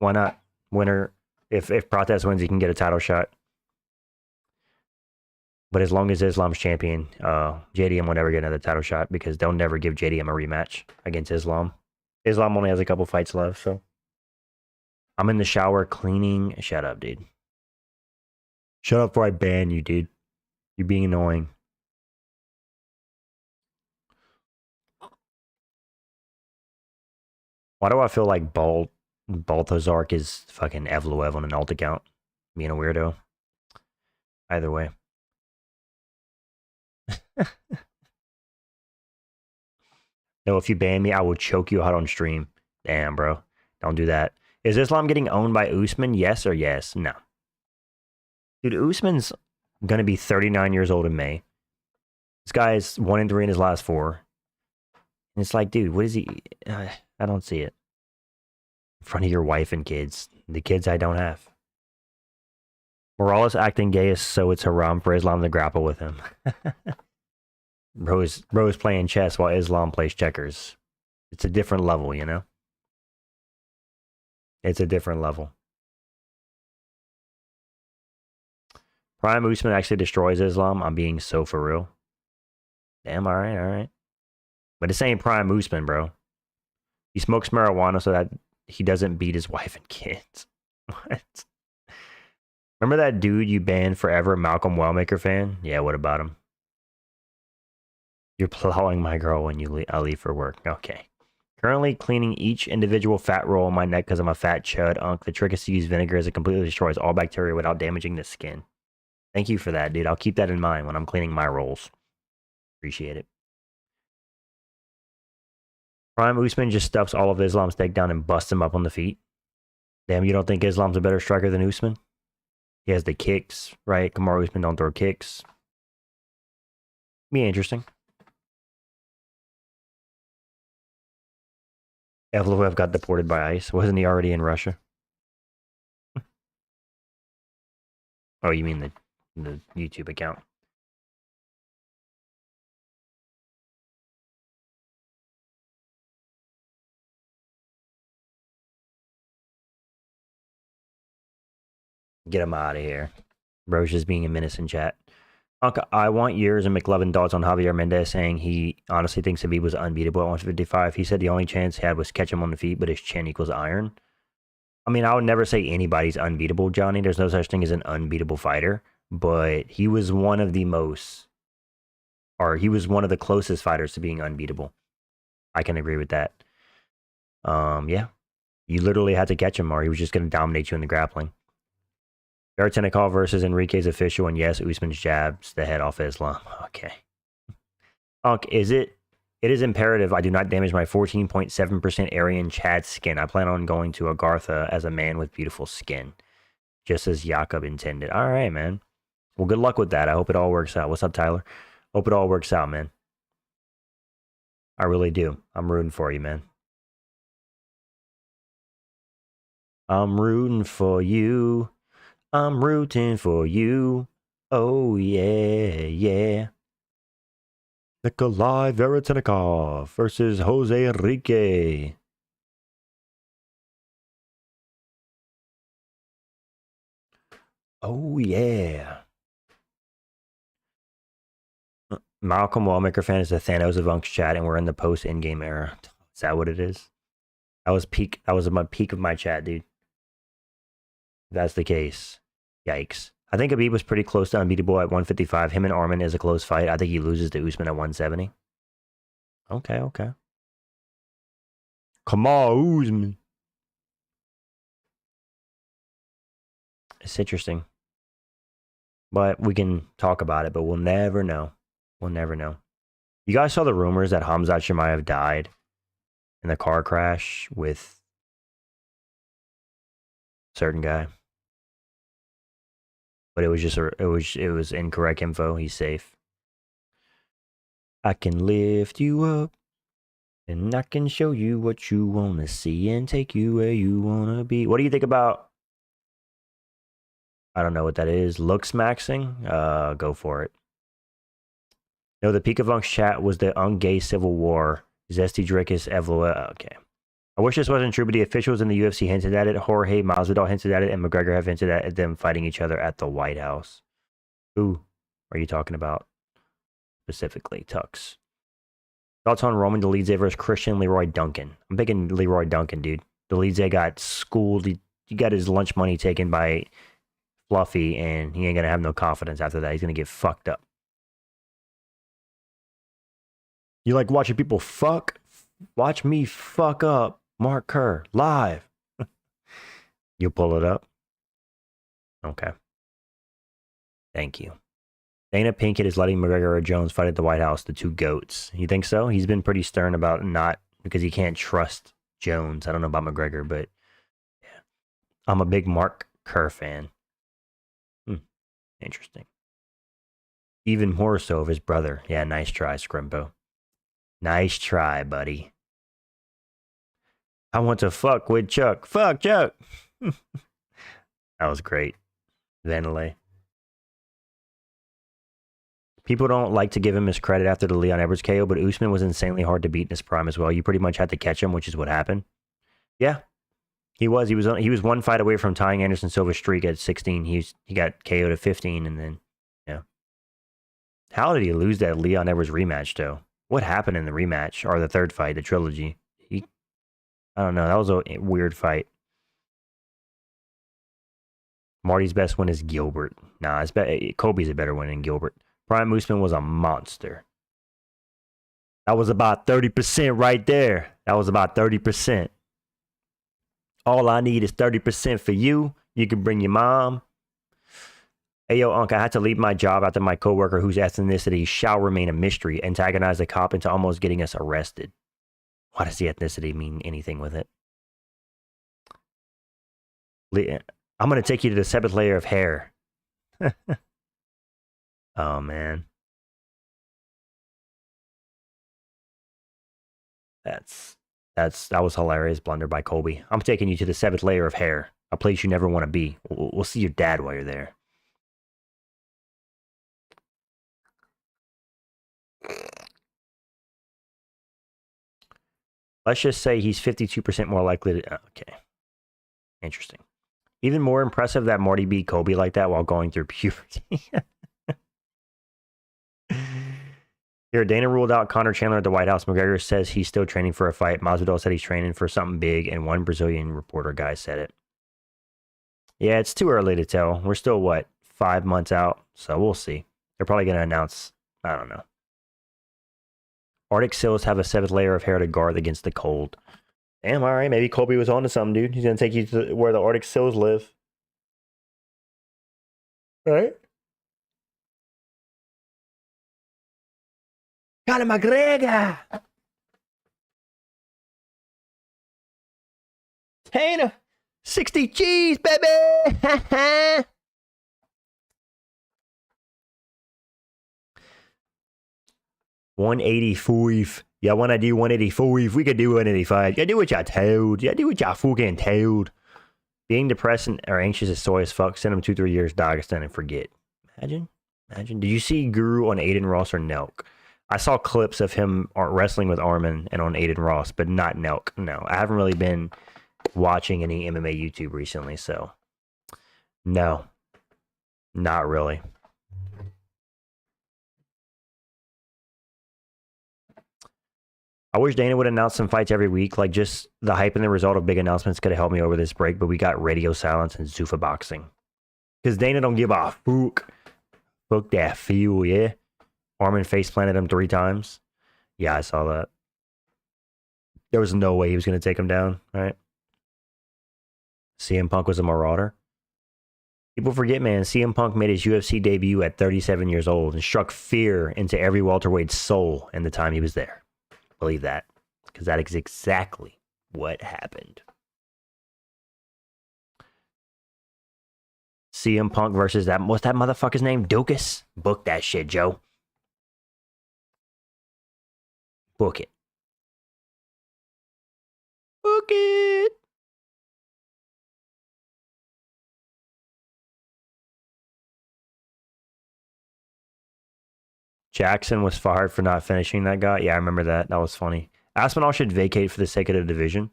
Why not? Winner, if protest wins, he can get a title shot. But as long as Islam's champion, JDM will never get another title shot because they'll never give JDM a rematch against Islam. Islam only has a couple fights left, so. I'm in the shower cleaning. Shut up, dude. Shut up before I ban you, dude. You're being annoying. Why do I feel like Balthazar is fucking Evloev on an alt account? Being a weirdo. Either way. No, if you ban me, I will choke you out on stream. Damn, bro. Don't do that. Is Islam getting owned by Usman? Yes or yes? No. Dude, Usman's going to be 39 years old in May. This guy's 1-3 in his last 4. And it's like, dude, what is he? I don't see it. In front of your wife and kids. The kids I don't have. Morales acting gay is so it's haram for Islam to grapple with him. Rose playing chess while Islam plays checkers. It's a different level, you know? It's a different level. Prime Usman actually destroys Islam. I'm being so for real. Damn, alright. But it's ain't Prime Usman, bro. He smokes marijuana so that he doesn't beat his wife and kids. What? Remember that dude you banned forever, Malcolm Wellmaker fan? Yeah, what about him? You're plowing my girl when I leave for work. Okay. Currently cleaning each individual fat roll on my neck because I'm a fat chud. The trick is to use vinegar as it completely destroys all bacteria without damaging the skin. Thank you for that, dude. I'll keep that in mind when I'm cleaning my rolls. Appreciate it. Prime Usman just stuffs all of Islam's takedown and busts him up on the feet. Damn, you don't think Islam's a better striker than Usman? He has the kicks, right? Kamaru Usman don't throw kicks. Be interesting. Evloev got deported by ICE. Wasn't he already in Russia? Oh, you mean the YouTube account? Get him out of here. Bro's just being a menace in chat. Uncle, I want yours and McLovin thoughts on Javier Mendez saying he honestly thinks Khabib was unbeatable at 155. He said the only chance he had was catch him on the feet, but his chin equals iron. I mean, I would never say anybody's unbeatable, Johnny. There's no such thing as an unbeatable fighter, but he was one of the most, or he was one of the closest fighters to being unbeatable. I can agree with that. Yeah. You literally had to catch him or he was just going to dominate you in the grappling. Yartenikov versus Enrique's official, and yes, Usman's jabs the head off Islam. Okay. It is imperative I do not damage my 14.7% Aryan Chad skin. I plan on going to Agartha as a man with beautiful skin. Just as Jakob intended. All right, man. Well, good luck with that. I hope it all works out. What's up, Tyler? Hope it all works out, man. I really do. I'm rooting for you, man. I'm rooting for you. I'm rooting for you. Oh, yeah. Nikolai Veretenikov versus Jose Enrique. Oh, yeah. Malcolm Wallmaker fan is the Thanos of Unk's chat, and we're in the post-in-game era. Is that what it is? That was my peak of my chat, dude. If that's the case. Yikes. I think Khabib was pretty close to unbeatable at 155. Him and Arman is a close fight. I think he loses to Usman at 170. Okay. Come on, Usman. It's interesting. But we can talk about it, but we'll never know. We'll never know. You guys saw the rumors that Hamzat Chimaev died in the car crash with a certain guy. But it was just it was incorrect info. He's safe. I can lift you up and I can show you what you want to see and take you where you want to be. What do you think about, I don't know what that is, looks maxing? Go for it. No, the peak of Unk's chat was the Unk-gay civil war. Zesty Drickus Evloa. Okay. I wish this wasn't true, but the officials in the UFC hinted at it. Jorge Masvidal hinted at it, and McGregor have hinted at them fighting each other at the White House. Who are you talking about specifically? Tux. Thoughts on Roman Dolidze versus Christian Leroy Duncan? I'm picking Leroy Duncan, dude. Dolidze got schooled. He got his lunch money taken by Fluffy, and he ain't going to have no confidence after that. He's going to get fucked up. You like watching people fuck? Watch me fuck up. Mark Kerr, live. You'll pull it up? Okay. Thank you. Dana Pinkett is letting McGregor or Jones fight at the White House, the two GOATs. You think so? He's been pretty stern about not, because he can't trust Jones. I don't know about McGregor, but yeah. I'm a big Mark Kerr fan. Interesting. Even more so of his brother. Yeah, nice try, Scrimpo. Nice try, buddy. I want to fuck with Chuck. Fuck Chuck. That was great. Vanillay. People don't like to give him his credit after the Leon Edwards KO, but Usman was insanely hard to beat in his prime as well. You pretty much had to catch him, which is what happened. Yeah, he was. He was one fight away from tying Anderson Silva's streak at 16. He got KO'd at 15, and then yeah. How did he lose that Leon Edwards rematch though? What happened in the rematch or the third fight, the trilogy? I don't know. That was a weird fight. Marty's best win is Gilbert. Nah, Kobe's a better win than Gilbert. Prime Usman was a monster. That was about 30% right there. That was about 30%. All I need is 30% for you. You can bring your mom. Hey, yo, Unc, I had to leave my job after my coworker, whose ethnicity shall remain a mystery, antagonized a cop into almost getting us arrested. Why does the ethnicity mean anything with it? I'm going to take you to the 7th layer of hair. Oh, man. That was hilarious blunder by Colby. I'm taking you to the 7th layer of hair, a place you never want to be. We'll see your dad while you're there. Let's just say he's 52% more likely to... Okay. Interesting. Even more impressive that Marty beat Kobe like that while going through puberty. Here, Dana ruled out Conor Chandler at the White House. McGregor says he's still training for a fight. Masvidal said he's training for something big, and one Brazilian reporter guy said it. Yeah, it's too early to tell. We're still, 5 months out? So we'll see. They're probably going to announce, I don't know. Arctic Sills have a 7th layer of hair to guard against the cold. Damn, all right. Maybe Kobe was on to something, dude. He's going to take you to where the Arctic Sills live. All right? Conor McGregor! Dana! 60 G's, baby! 185. Yeah, when I do 185, we could do 185. Yeah, do what y'all told. Yeah, do what y'all fucking told. Being depressed or anxious is soy as fuck. Send him 2-3 years Dagestan and forget. Imagine. Did you see Guru on Aiden Ross or Nelk? I saw clips of him wrestling with Armin and on Aiden Ross, but not Nelk. No, I haven't really been watching any MMA YouTube recently, so no, not really. I wish Dana would announce some fights every week. Like, just the hype and the result of big announcements could have helped me over this break, but we got radio silence and Zuffa boxing. Because Dana don't give a fuck. Fuck that feel, yeah? Armin face planted him 3 times. Yeah, I saw that. There was no way he was going to take him down, right? CM Punk was a marauder. People forget, man, CM Punk made his UFC debut at 37 years old and struck fear into every welterweight's soul in the time he was there. Believe that, because that is exactly what happened. CM Punk versus what's that motherfucker's name? Dukas? Book that shit, Joe. Book it. Book it. Jackson was fired for not finishing that guy. Yeah, I remember that. That was funny. Aspinall should vacate for the sake of the division.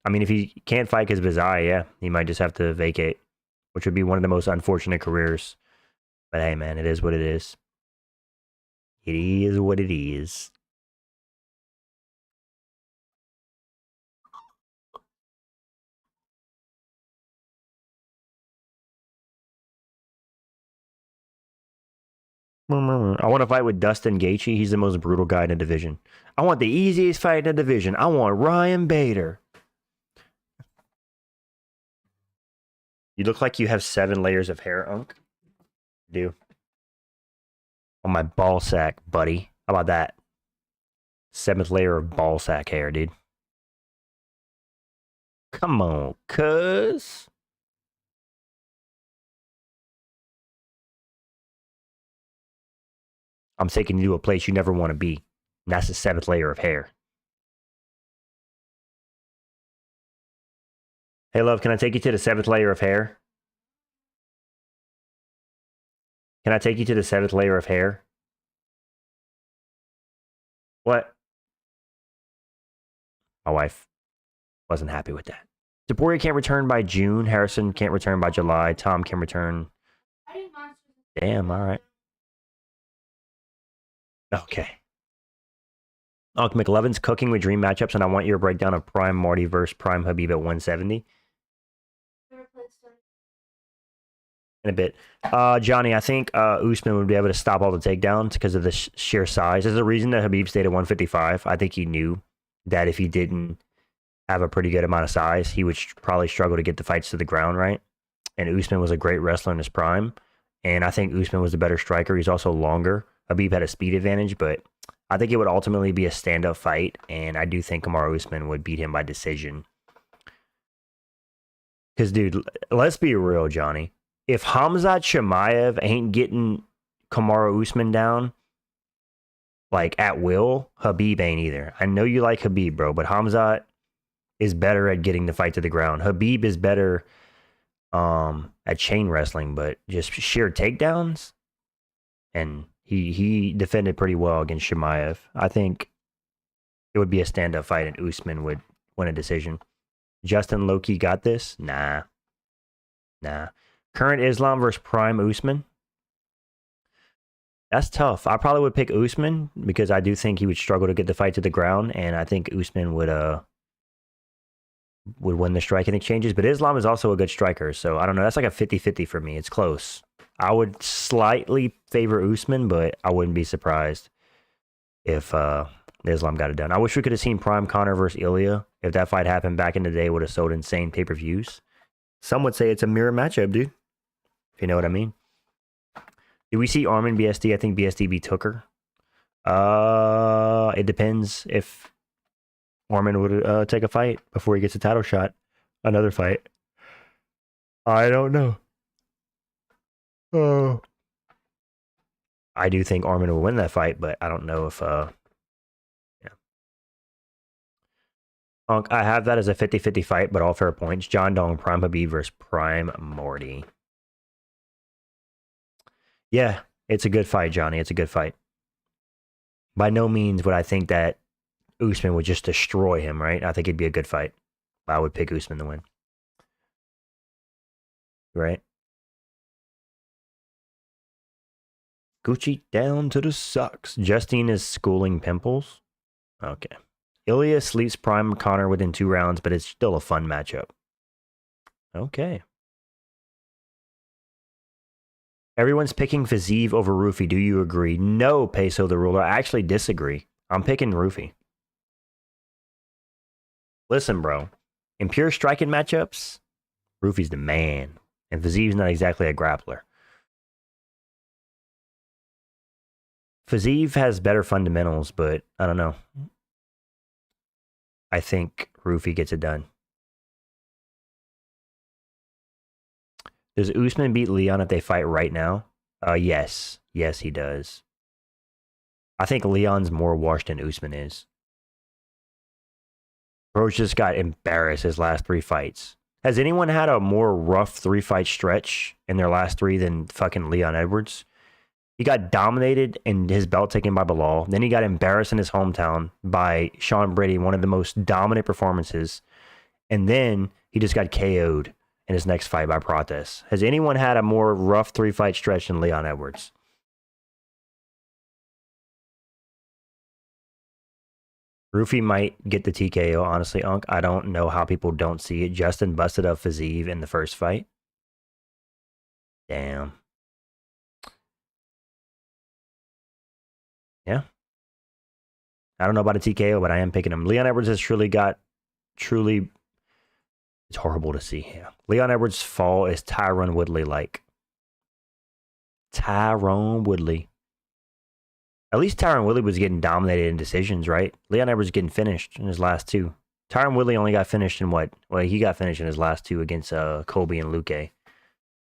I mean, if he can't fight because of his eye, yeah, he might just have to vacate, which would be one of the most unfortunate careers. But hey, man, it is what it is. It is what it is. I want to fight with Dustin Gaethje. He's the most brutal guy in the division. I want the easiest fight in the division. I want Ryan Bader. You look like you have 7 layers of hair, Unc. Do. On my ball sack, buddy. How about that? 7th layer of ball sack hair, dude. Come on, cuz. I'm taking you to a place you never want to be. And that's the 7th layer of hair. Hey, love, can I take you to the 7th layer of hair? Can I take you to the 7th layer of hair? What? My wife wasn't happy with that. Taporia can't return by June. Harrison can't return by July. Tom can return. Damn, all right. Okay. Uncle McLevin's cooking with dream matchups, and I want your breakdown of Prime Marty versus Prime Habib at 170. In a bit. Johnny, I think Usman would be able to stop all the takedowns because of the sheer size. There's a reason that Habib stayed at 155. I think he knew that if he didn't have a pretty good amount of size, he would probably struggle to get the fights to the ground, right? And Usman was a great wrestler in his prime. And I think Usman was the better striker. He's also longer. Habib had a speed advantage, but I think it would ultimately be a stand-up fight. And I do think Kamaru Usman would beat him by decision. Because, dude, let's be real, Johnny. If Khamzat Chimaev ain't getting Kamaru Usman down, like, at will, Habib ain't either. I know you like Habib, bro, but Khamzat is better at getting the fight to the ground. Habib is better at chain wrestling, but just sheer takedowns. And he defended pretty well against Chimaev. I think it would be a stand-up fight and Usman would win a decision. Justin Loki got this? Nah. Current Islam versus Prime Usman. That's tough. I probably would pick Usman because I do think he would struggle to get the fight to the ground, and I think Usman would win the striking exchanges. But Islam is also a good striker, so I don't know. That's like a 50-50 for me. It's close. I would slightly favor Usman, but I wouldn't be surprised if Islam got it done. I wish we could have seen Prime Connor versus Ilia. If that fight happened back in the day, it would have sold insane pay-per-views. Some would say it's a mirror matchup, dude. If you know what I mean. Did we see Armin BSD? I think BSD beat Hooker. It depends if Armin would take a fight before he gets a title shot. Another fight. I don't know. I do think Armin will win that fight, but I don't know if I have that as a 50-50 fight, but all fair points. John Dong, Prime Habib versus Prime Morty. Yeah, it's a good fight, Johnny. It's a good fight. By no means would I think that Usman would just destroy him, right? I think it'd be a good fight. I would pick Usman to win. Right? Gucci down to the socks. Justine is schooling pimples. Okay. Ilia sleeps Prime Connor within 2 rounds, but it's still a fun matchup. Okay. Everyone's picking Fiziev over Rufy. Do you agree? No, Peso the Ruler. I actually disagree. I'm picking Rufy. Listen, bro. In pure striking matchups, Rufy's the man. And Fiziev's not exactly a grappler. Fiziev has better fundamentals, but I don't know. I think Rufy gets it done. Does Usman beat Leon if they fight right now? Yes. Yes, he does. I think Leon's more washed than Usman is. Bro just got embarrassed his last 3 fights. Has anyone had a more rough 3-fight stretch in their last 3 than fucking Leon Edwards? He got dominated and his belt taken by Bilal. Then he got embarrassed in his hometown by Sean Brady, one of the most dominant performances. And then he just got KO'd in his next fight by Prates. Has anyone had a more rough 3-fight stretch than Leon Edwards? Rufy might get the TKO, honestly, Unc. I don't know how people don't see it. Justin busted up Fiziev in the first fight. Damn. Yeah. I don't know about a TKO, but I am picking him. Leon Edwards has truly, it's horrible to see. Yeah. Leon Edwards' fall is Tyron Woodley-like. Tyron Woodley. At least Tyron Woodley was getting dominated in decisions, right? Leon Edwards getting finished in his last 2. Tyron Woodley only got finished in what? Well, he got finished in his last 2 against Colby and Luque.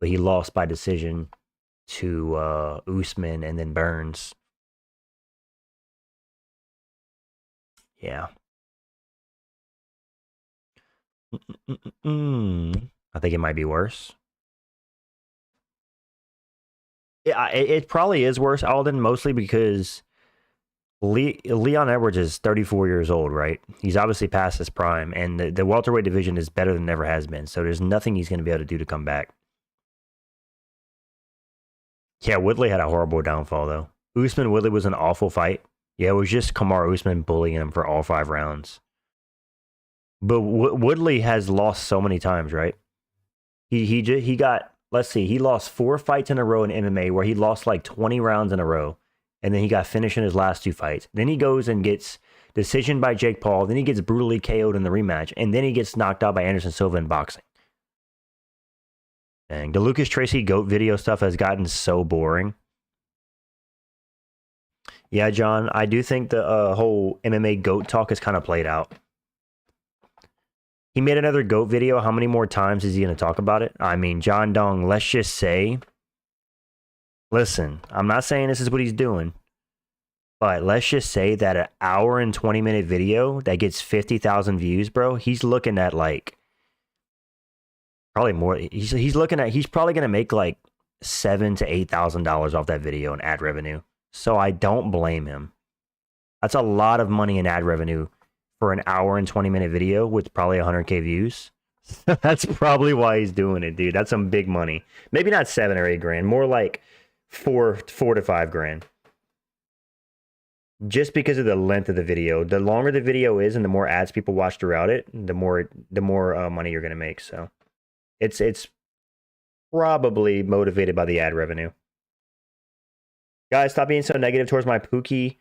But he lost by decision to Usman and then Burns. Yeah. I think it might be worse. Yeah, it probably is worse, Alden, mostly because Leon Edwards is 34 years old, right? He's obviously past his prime, and the welterweight division is better than it ever has been. So there's nothing he's going to be able to do to come back. Yeah, Woodley had a horrible downfall, though. Usman Woodley was an awful fight. Yeah, it was just Kamaru Usman bullying him for all 5 rounds. But Woodley has lost so many times, right? He got, let's see, he lost 4 fights in a row in MMA where he lost like 20 rounds in a row, and then he got finished in his last 2 fights. Then he goes and gets decision by Jake Paul. Then he gets brutally KO'd in the rematch, and then he gets knocked out by Anderson Silva in boxing. And the Lucas Tracy GOAT video stuff has gotten so boring. Yeah, John, I do think the whole MMA GOAT talk is kind of played out. He made another GOAT video. How many more times is he going to talk about it? I mean, John Dong, let's just say, listen, I'm not saying this is what he's doing, but let's just say that an hour and 20-minute video that gets 50,000 views, bro, he's looking at like, probably more. He's looking at, he's probably going to make like $7,000 to $8,000 off that video in ad revenue. So I don't blame him. That's a lot of money in ad revenue for an hour and 20-minute video with probably 100K views. That's probably why he's doing it, dude. That's some big money. Maybe not 7 or 8 grand, more like four to 5 grand. Just because of the length of the video. The longer the video is and the more ads people watch throughout it, the more money you're gonna make. So it's probably motivated by the ad revenue. Guys, stop being so negative towards my Pookie.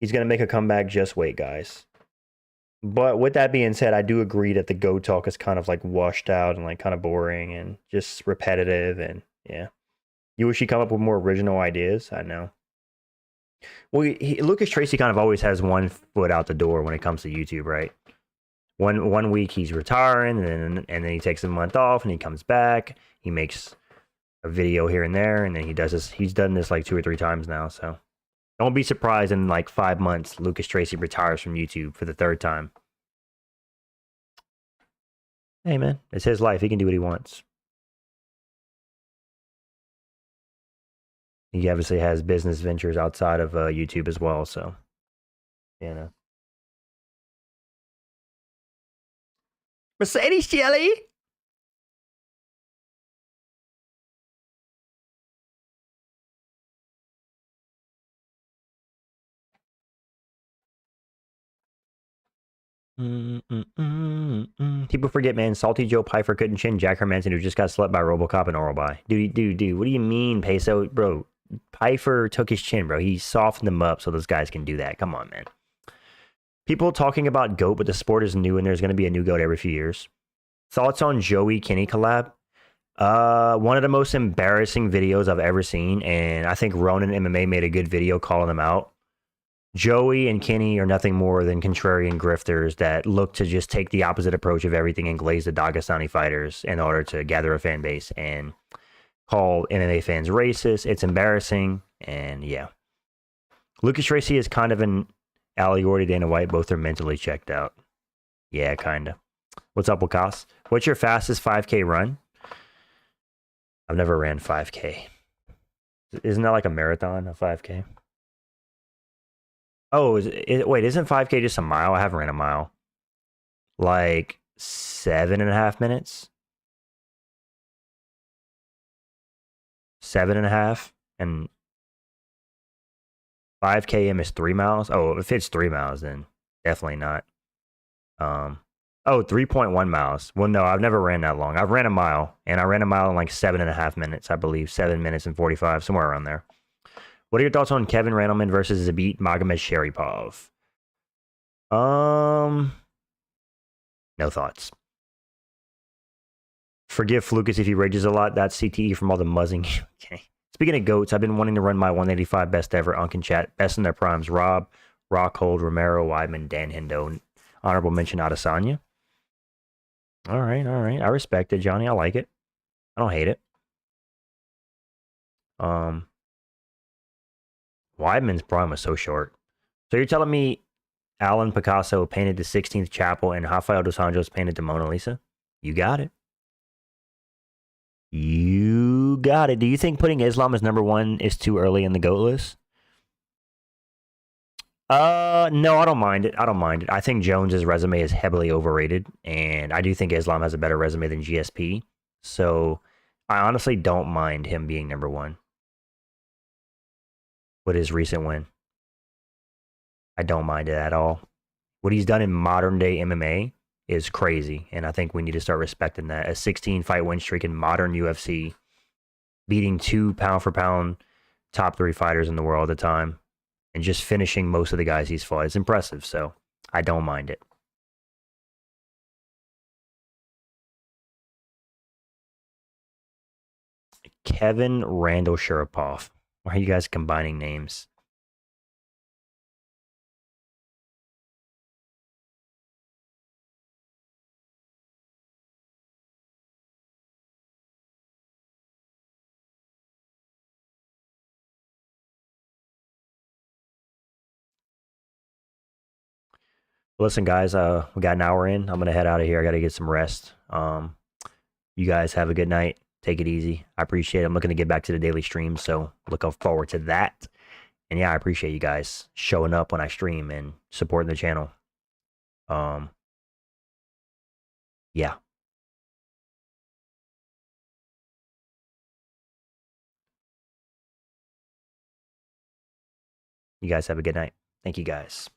He's gonna make a comeback. Just wait, guys. But with that being said, I do agree that the GOAT talk is kind of like washed out and like kind of boring and just repetitive. And yeah, you wish he'd come up with more original ideas. I know. Well, Lucas Tracy kind of always has one foot out the door when it comes to YouTube, right? One week he's retiring, and then he takes a month off, and he comes back. He makes a video here and there, and then he does this. He's done this like 2 or 3 times now, so don't be surprised in like 5 months Lucas Tracy retires from YouTube for the 3rd time. Hey man, it's his life. He can do what he wants. He obviously has business ventures outside of YouTube as well, so you know. Mercedes Jelly. People forget, man. Salty Joe Pfeiffer couldn't chin Jack Hermanson, who just got slept by RoboCop and Oralby. Dude. What do you mean, Peso? Bro, Pfeiffer took his chin, bro. He softened them up so those guys can do that. Come on, man. People talking about GOAT, but the sport is new, and there's going to be a new GOAT every few years. Thoughts on Joey Kinney collab? One of the most embarrassing videos I've ever seen, and I think Ronin MMA made a good video calling them out. Joey and Kenny are nothing more than contrarian grifters that look to just take the opposite approach of everything and glaze the Dagestani fighters in order to gather a fan base and call MMA fans racist. It's embarrassing, and yeah. Lucas Tracy is kind of an allegory to Dana White. Both are mentally checked out. Yeah, kind of. What's up, Wakas? What's your fastest 5K run? I've never ran 5K. Isn't that like a marathon, a 5K? Oh, wait, isn't 5K just a mile? I haven't ran a mile. Like 7.5 minutes? 7.5? And 5 km is 3 miles? Oh, if it's 3 miles, then definitely not. 3.1 miles. Well, no, I've never ran that long. I've ran a mile, and I ran a mile in like 7.5 minutes, I believe. 7 minutes and 45, somewhere around there. What are your thoughts on Kevin Randleman versus Zabit Magomed Sharipov? No thoughts. Forgive Lucas if he rages a lot. That's CTE from all the muzzing. Okay. Speaking of GOATs, I've been wanting to run my 185 best ever Unk and Chat. Best in their primes. Rob, Rockhold, Romero, Weidman, Dan Hendo. Honorable mention Adesanya. All right. I respect it, Johnny. I like it. I don't hate it. Weidman's prime was so short. So you're telling me Alan Picasso painted the 16th Chapel and Rafael dos Anjos painted the Mona Lisa? You got it. You got it. Do you think putting Islam as number one is too early in the GOAT list? No, I don't mind it. I don't mind it. I think Jones's resume is heavily overrated, and I do think Islam has a better resume than GSP. So I honestly don't mind him being number one with his recent win. I don't mind it at all. What he's done in modern day MMA is crazy, and I think we need to start respecting that. A 16 fight win streak in modern UFC, beating 2 pound for pound top 3 fighters in the world at the time, and just finishing most of the guys he's fought. It's impressive, so I don't mind it. Kevin Randall Sharapov. Why are you guys combining names? Listen, guys, we got an hour in. I'm gonna head out of here. I gotta get some rest. You guys have a good night. Take it easy. I appreciate it. I'm looking to get back to the daily stream, so looking forward to that. And yeah, I appreciate you guys showing up when I stream and supporting the channel. Um, yeah. You guys have a good night. Thank you guys.